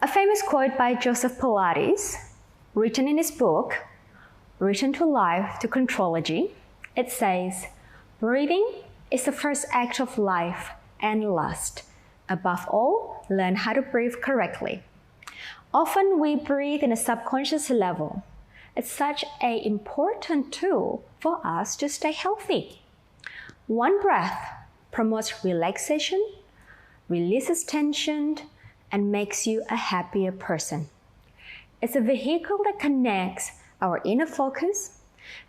A famous quote by Joseph Pilates, written in his book, Written to Life to Contrology, it says, "Breathing is the first act of life and lust. Above all, learn how to breathe correctly." Often we breathe in a subconscious level. It's such an important tool for us to stay healthy. One breath promotes relaxation, releases tension, and makes you a happier person. It's a vehicle that connects our inner focus,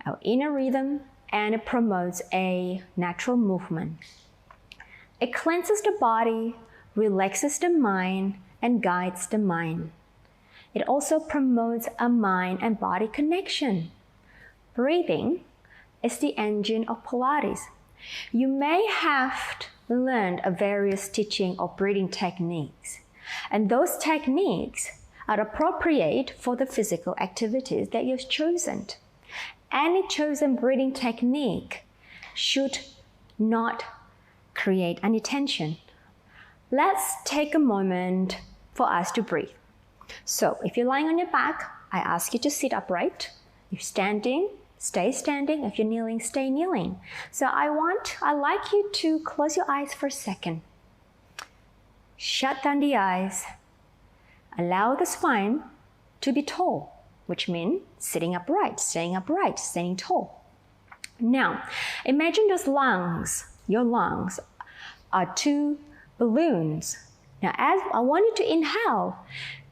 our inner rhythm, and it promotes a natural movement. It cleanses the body, relaxes the mind, and guides the mind. It also promotes a mind and body connection. Breathing is the engine of Pilates. You may have learned various teaching or breathing techniques, and those techniques are appropriate for the physical activities that you've chosen. Any chosen breathing technique should not create any tension. Let's take a moment for us to breathe. So if you're lying on your back, I ask you to sit upright. If you're standing, stay standing. If you're kneeling, stay kneeling. So I'd like you to close your eyes for a second. Shut down the eyes. Allow the spine to be tall, which means sitting upright, staying tall. Now, imagine those lungs. Your lungs are two balloons. Now, as I want you to inhale,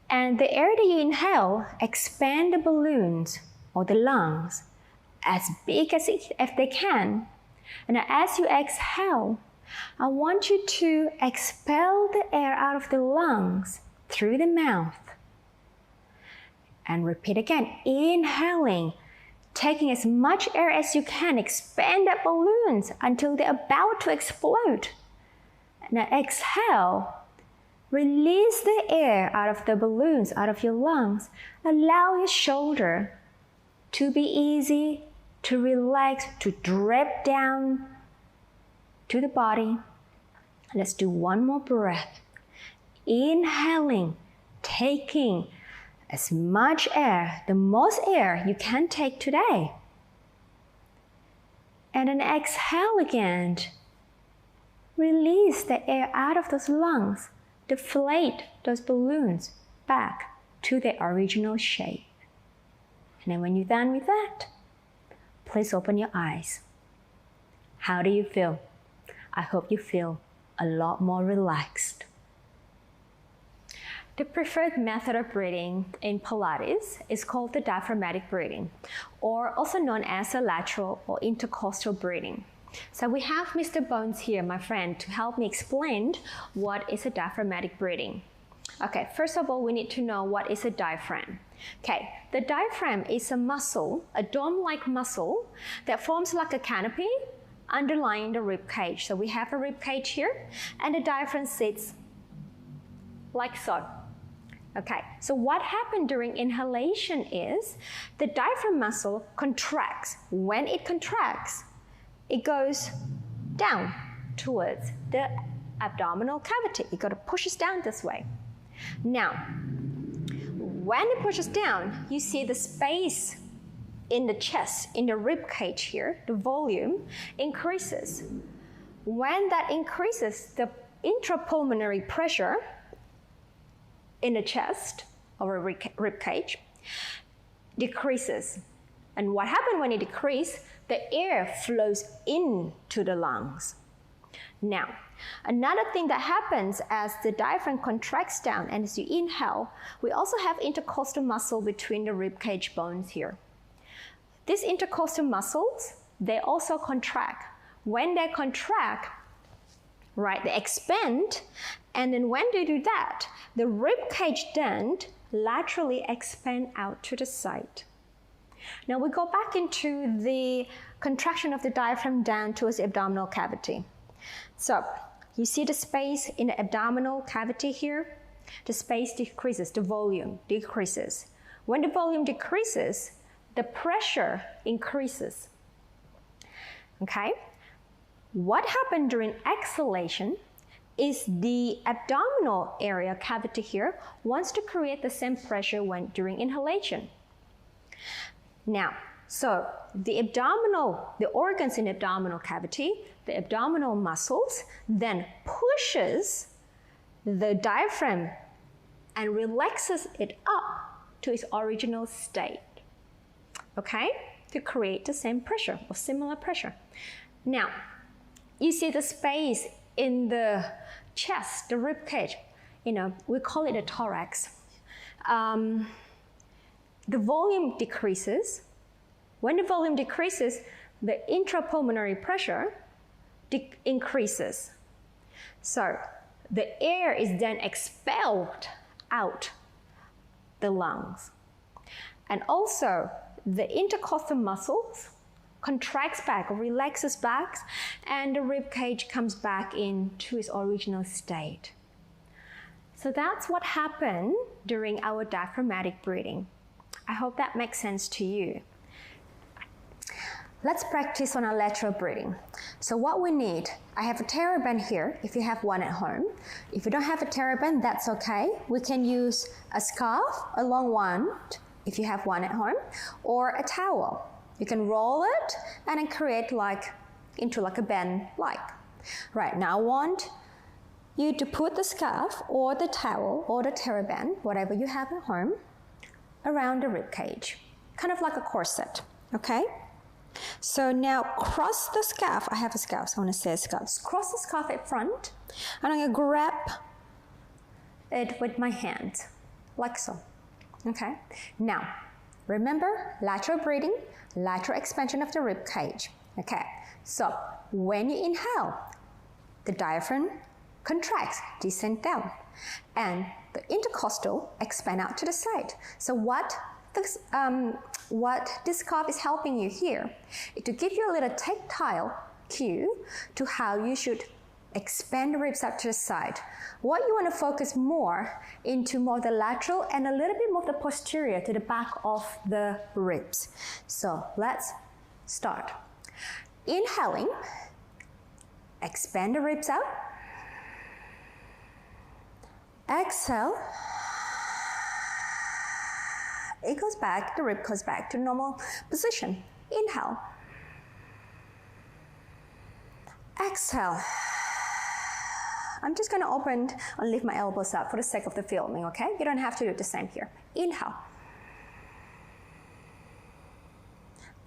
and the air that you inhale, expand the balloons or the lungs as big as they can. And as you exhale, I want you to expel the air out of the lungs through the mouth. And repeat again, inhaling, taking as much air as you can, expand that balloons until they're about to explode. Now exhale, release the air out of the balloons, out of your lungs. Allow your shoulder to be easy, to relax, to drip down to the body. Let's do one more breath. Inhaling, taking as much air, the most air you can take today. And then exhale again. Release the air out of those lungs. Deflate those balloons back to their original shape. And then when you're done with that, please open your eyes. How do you feel? I hope you feel a lot more relaxed. The preferred method of breathing in Pilates is called the diaphragmatic breathing, or also known as the lateral or intercostal breathing. So we have Mr. Bones here, my friend, to help me explain what is a diaphragmatic breathing. Okay, first of all, we need to know what is a diaphragm. Okay, the diaphragm is a muscle, a dome-like muscle that forms like a canopy underlying the rib cage. So we have a rib cage here, and the diaphragm sits like so. Okay, so what happened during inhalation is the diaphragm muscle contracts. When it contracts, it goes down towards the abdominal cavity. You got to push it down this way. Now, when it pushes down, you see the space in the chest, in the rib cage here, the volume increases. When that increases, the intrapulmonary pressure in the chest or rib cage decreases. And what happens when it decreases? The air flows into the lungs. Now, another thing that happens as the diaphragm contracts down and as you inhale, we also have intercostal muscle between the rib cage bones here. These intercostal muscles, they also contract. When they contract, right, they expand, and then when they do that, the rib cage then laterally expand out to the side. Now we go back into the contraction of the diaphragm down towards the abdominal cavity. So you see the space in the abdominal cavity here? The space decreases, the volume decreases. When the volume decreases, the pressure increases. Okay? What happened during exhalation? is the abdominal area cavity here wants to create the same pressure when during inhalation. Now, so the organs in the abdominal cavity, the abdominal muscles, then pushes the diaphragm and relaxes it up to its original state, okay, to create the same pressure or similar pressure. Now, you see the space in the chest, the rib cage, we call it a thorax. The volume decreases. When the volume decreases, the intrapulmonary pressure increases. So the air is then expelled out the lungs. And also, the intercostal muscles contracts back or relaxes back, and the rib cage comes back into its original state. So that's what happened during our diaphragmatic breathing. I hope that makes sense to you. Let's practice on our lateral breathing. So what we need, I have a TheraBand here if you have one at home. If you don't have a TheraBand, that's okay. We can use a scarf, a long one, if you have one at home, or a towel. You can roll it and then create into a band like. Right, now I want you to put the scarf or the towel or the TheraBand, whatever you have at home, around the rib cage, kind of like a corset, okay? So now cross the scarf. I have a scarf, so I want to say a scarf. Cross the scarf at front, and I'm going to grab it with my hand, like so. Okay? Now, remember lateral breathing, lateral expansion of the rib cage. Okay? So, when you inhale, the diaphragm contracts, descend down, and the intercostal expand out to the side. So what this scarf is helping you here is to give you a little tactile cue to how you should expand the ribs out to the side. What you want to focus more into more the lateral and a little bit more the posterior to the back of the ribs. So let's start. Inhaling, expand the ribs out. Exhale. It goes back, the rib goes back to normal position. Inhale. Exhale. I'm just going to open and lift my elbows up for the sake of the filming, okay? You don't have to do the same here. Inhale.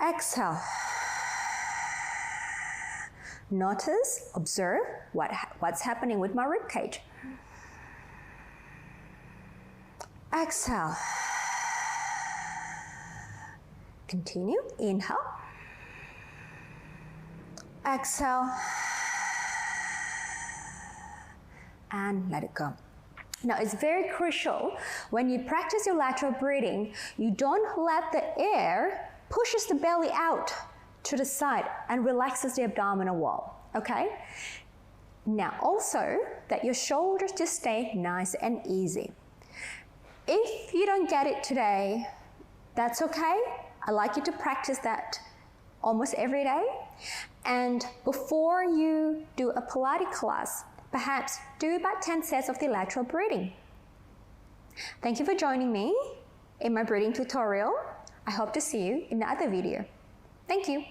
Exhale. Notice, observe what's happening with my rib cage. Exhale. Continue. Inhale. Exhale. And let it go. Now, it's very crucial when you practice your lateral breathing, you don't let the air pushes the belly out to the side and relaxes the abdominal wall, okay? Now, also that your shoulders just stay nice and easy. If you don't get it today, that's okay. I like you to practice that almost every day. And before you do a Pilates class, perhaps do about 10 sets of the lateral breathing. Thank you for joining me in my breathing tutorial. I hope to see you in the other video. Thank you.